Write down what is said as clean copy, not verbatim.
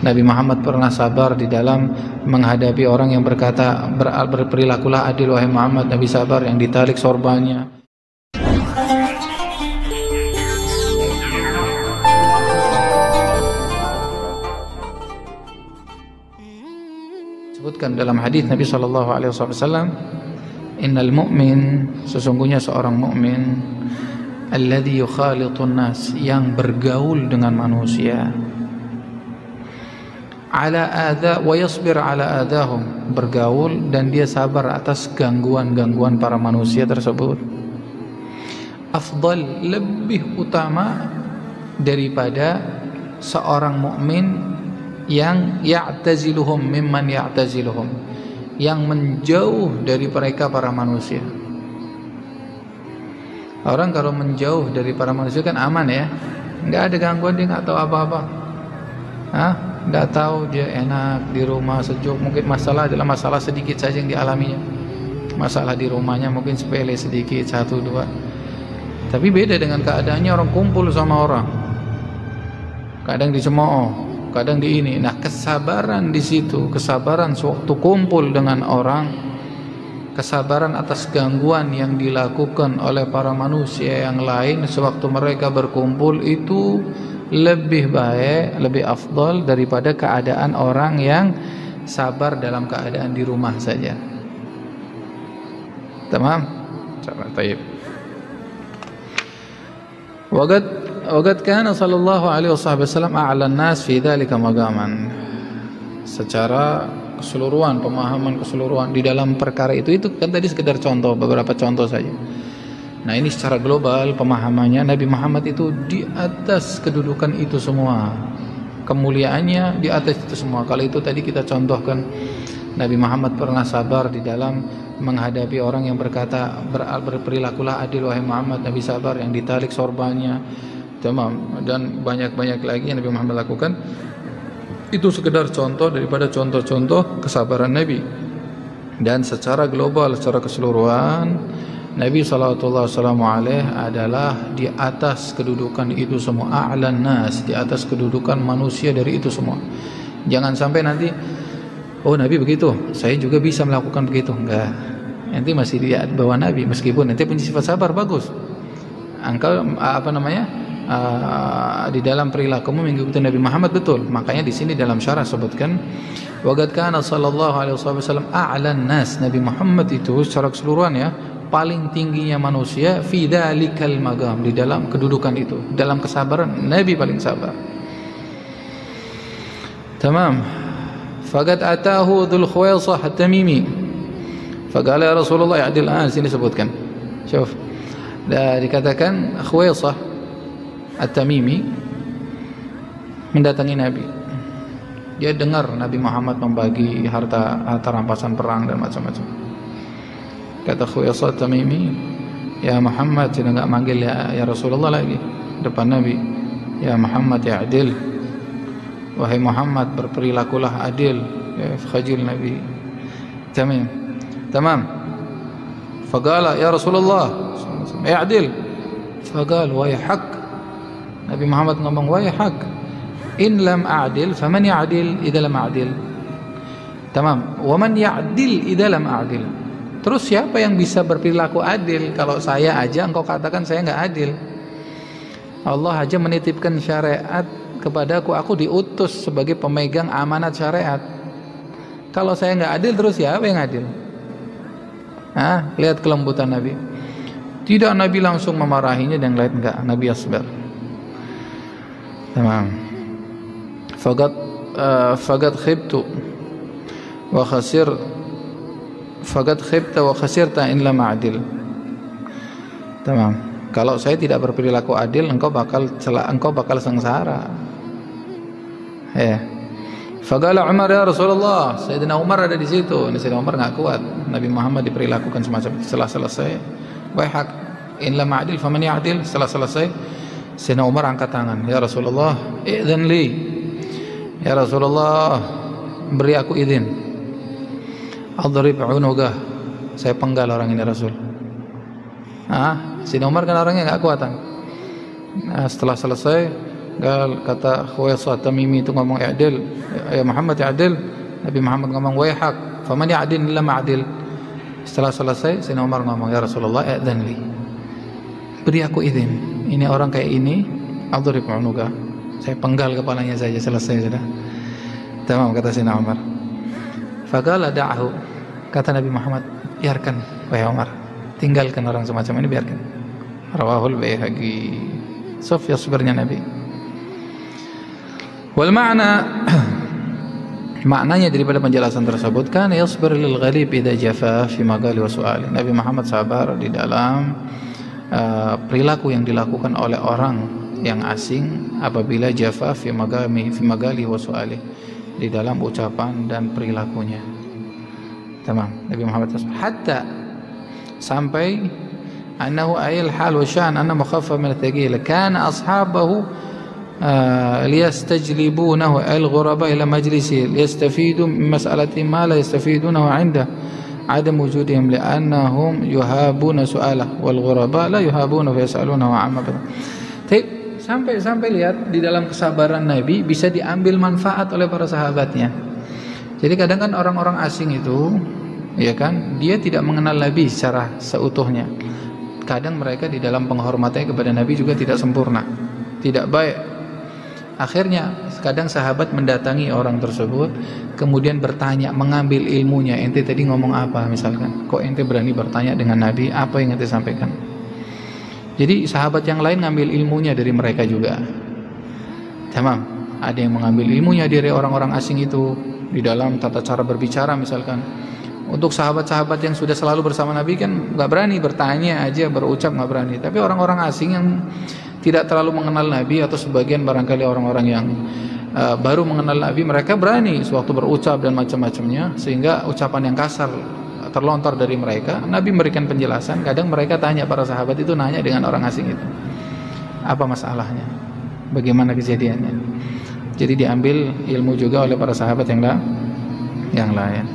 Nabi Muhammad pernah sabar di dalam menghadapi orang yang berkata, berperilakulah adil wahai Muhammad. Nabi sabar yang ditalik sorbannya. Sebutkan dalam hadis Nabi SAW, innal mu'min, sesungguhnya seorang mukmin, alladhi yukhalitun nas, yang bergaul dengan manusia, ala adha wa yasbir ala adahum, bergaul dan dia sabar atas gangguan-gangguan para manusia tersebut, afdal, lebih utama daripada seorang mukmin yang ya'taziluhum mimman ya'taziluhum, yang menjauh dari mereka para manusia. Orang kalau menjauh dari para manusia kan aman ya, nggak ada gangguan, dia nggak tahu apa-apa, nggak tahu, dia enak di rumah sejuk. Mungkin masalah adalah masalah sedikit saja yang dialaminya, masalah di rumahnya mungkin sepele sedikit, satu dua. Tapi beda dengan keadaannya orang kumpul sama orang, kadang dicemooh, kadang di ini. Nah, kesabaran di situ, kesabaran sewaktu kumpul dengan orang, kesabaran atas gangguan yang dilakukan oleh para manusia yang lain sewaktu mereka berkumpul, itu lebih baik, lebih afdal daripada keadaan orang yang sabar dalam keadaan di rumah saja. Tamam? Baik. Waqad kana sallallahu alaihi wasallam a'la an-nas fi dzalika maqaman. Secara keseluruhan, pemahaman keseluruhan di dalam perkara itu kan tadi sekedar contoh, beberapa contoh saja. Nah, ini secara global pemahamannya, Nabi Muhammad itu di atas kedudukan itu semua, kemuliaannya di atas itu semua. Kalau itu tadi kita contohkan, Nabi Muhammad pernah sabar di dalam menghadapi orang yang berkata, berperilakulah adil wahai Muhammad. Nabi sabar yang ditalik sorbannya, dan banyak-banyak lagi yang Nabi Muhammad lakukan. Itu sekedar contoh daripada contoh-contoh kesabaran Nabi. Dan secara global, secara keseluruhan, Nabi SAW adalah di atas kedudukan itu semua, a'lan nas, di atas kedudukan manusia dari itu semua. Jangan sampai nanti, oh Nabi begitu, saya juga bisa melakukan begitu. Enggak, nanti masih di bawah Nabi, meskipun nanti punya sifat sabar bagus. Engkau di dalam perilakumu mengikuti Nabi Muhammad, betul. Makanya di sini dalam syarah sebutkan, waqad kana sallallahu alaihi wasallam a'lan nas, Nabi Muhammad itu secara keseluruhan ya, paling tingginya manusia, fi dzalikal maqam, di dalam kedudukan itu, dalam kesabaran Nabi paling sabar. Tamam. Faqad atahu dzul khuwaisah at-tamimi faqala ya Rasulullah ya'dil sini sebutkan. Syuf. Dikatakan Khuwaisah At-Tamimi mendatangi Nabi. Dia dengar Nabi Muhammad membagi harta rampasan perang dan macam-macam. Kata Khuwaisah At-Tamimi, ya Muhammad, sudah enggak manggil ya Rasulullah lagi depan Nabi. Ya Muhammad ya adil, wahai Muhammad berperilakulah adil, ya khajil Nabi. Tamam. Faqala ya Rasulullah ya adil. Faqal wa yahaq, Nabi Muhammad ngomong wa yahaq, in lam a'dil faman ya'dil idza lam a'dil. Tamam. Wa man ya'dil idza lam a'dil. Terus siapa yang bisa berperilaku adil kalau saya aja engkau katakan saya enggak adil? Allah aja menitipkan syariat kepadaku, aku diutus sebagai pemegang amanat syariat. Kalau saya enggak adil, terus siapa yang adil? Lihat kelembutan Nabi. Tidak Nabi langsung memarahinya dan lain, enggak, Nabi asbar. Tamam. Faqad khibtu wa khasirta in lam a'dil. Tamam. Kalau saya tidak berperilaku adil, engkau bakal sengsara. Ya. Faqala Umar ya Rasulullah, Sayyidina Umar ada di situ. Sayyidina Umar enggak kuat Nabi Muhammad diperlakukan semacam itu. Setelah selesai, wahak in lam a'dil faman ya'dil. Setelah selesai, Sayyidina Umar angkat tangan, ya Rasulullah, idzan li. Ya Rasulullah, beri aku izin. Adrib unugah, saya penggal orang ini Rasul. Sayyidina Umar kan orangnya enggak kuatan. Setelah selesai, kata Khuwaisah Tamimi itu ngomong i'dil, ya Muhammad i'dil. Nabi Muhammad ngomong waihak, faman ya'dil illa ma'dil. Setelah selesai, Sayyidina Umar ngomong, ya Rasulullah, i'dzan li, beri aku izin, ini orang kayak ini, adrib unuka, saya penggal kepalanya saja, selesai sudah. Tamam, kata Sayyidina Umar. Faqala da'hu, kata Nabi Muhammad, biarkan wahai Umar, tinggalkan orang semacam ini, biarkan. Rawahul Baihaqi. Sofya sebenarnya Nabi. Wal maknanya daripada penjelasan tersebut kan yasbir lil ghalib idza jafa fi magali wa su'ali. Nabi Muhammad sabar di dalam perilaku yang dilakukan oleh orang yang asing apabila jafa fi magali wa su'ali, di dalam ucapan dan perilakunya. Tamam, Nabi Muhammad hatta sampai annahu ayil hal wa syan anna mukhaffaf min al-thaqil kana ashabahu liyastajlibunahu al-ghuraba ila majlisi liyastafidu min mas'alati ma la yastafidunahu 'inda adam wujudihim li'annahum yuhabuna su'alah wal ghuraba la yuhabuna fa yas'alunahu 'amma. Sampai lihat di dalam kesabaran Nabi bisa diambil manfaat oleh para sahabatnya. Jadi kadang kan orang-orang asing itu, ya kan, dia tidak mengenal Nabi secara seutuhnya. Kadang mereka di dalam penghormatannya kepada Nabi juga tidak sempurna, tidak baik. Akhirnya kadang sahabat mendatangi orang tersebut, kemudian bertanya, mengambil ilmunya. Ente tadi ngomong apa misalkan? Kok ente berani bertanya dengan Nabi? Apa yang ente sampaikan? Jadi sahabat yang lain ngambil ilmunya dari mereka juga. Tamam. Ada yang mengambil ilmunya dari orang-orang asing itu di dalam tata cara berbicara misalkan. Untuk sahabat-sahabat yang sudah selalu bersama Nabi kan nggak berani bertanya aja, berucap nggak berani. Tapi orang-orang asing yang tidak terlalu mengenal Nabi atau sebagian barangkali orang-orang yang baru mengenal Nabi, mereka berani sewaktu berucap dan macam-macamnya, sehingga ucapan yang kasar terlontar dari mereka. Nabi memberikan penjelasan. Kadang mereka tanya, para sahabat itu nanya dengan orang asing itu, apa masalahnya, bagaimana kejadiannya. Jadi diambil ilmu juga oleh para sahabat yang lain.